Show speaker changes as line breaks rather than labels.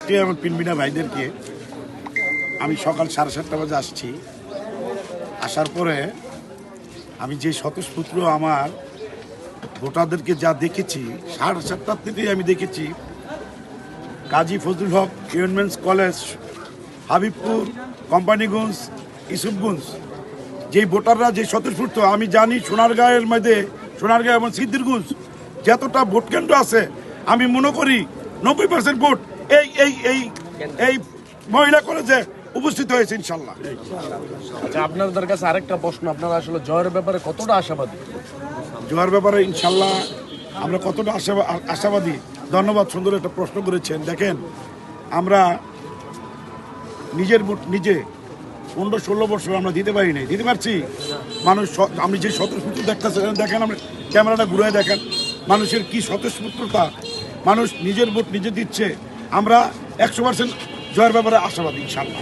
Party এবং পিনবিনা ভাইদেরকে আমি সকাল 7:30 বাজে আসছি। আসার পরে আমি যে স্বতঃস্ফূর্ত আমার ভোটারদেরকে যা দেখেছি, 7:30 থেকেই আমি দেখেছি কাজী ফজলুল হক ইউনিয়ন কলেজ, হাবিবপুর, কোম্পানিগঞ্জ, ইসুফগঞ্জ, যে ভোটাররা যে স্বতঃস্ফূর্ত, আমি জানি সোনারগাঁয়ের মধ্যে, সোনারগাঁ এবং সিদ্ধিরগঞ্জ যতটা ভোট কেন্দ্র আছে, আমি মনে করি 90% ভোট এই এই এই এই মহিলা কলেজে উপস্থিত হয়েছে ইনশাল্লাহ।
আচ্ছা, আপনাদের কাছে আরেকটা প্রশ্ন, আপনারা আসলে জয়ের ব্যাপারে কতটা আশাবাদী?
জোয়ার ব্যাপারে ইনশাল্লাহ আমরা কতটা আশাবাদী। ধন্যবাদ, সুন্দর একটা প্রশ্ন করেছেন। দেখেন, আমরা নিজের ভোট নিজে 15-16 বছর আমরা দিতে পারি নাই, দিতে পারছি। মানুষ আপনি যে স্বতঃস্ফূর্ত দেখতেছেন, দেখেন, আমরা ক্যামেরাটা ঘুরে দেখেন মানুষের কি স্বতঃস্ফূর্ততা, মানুষ নিজের ভোট নিজে দিচ্ছে। আমরা 100% জয়ের ব্যাপারে আশাবাদী ইনশাল্লাহ।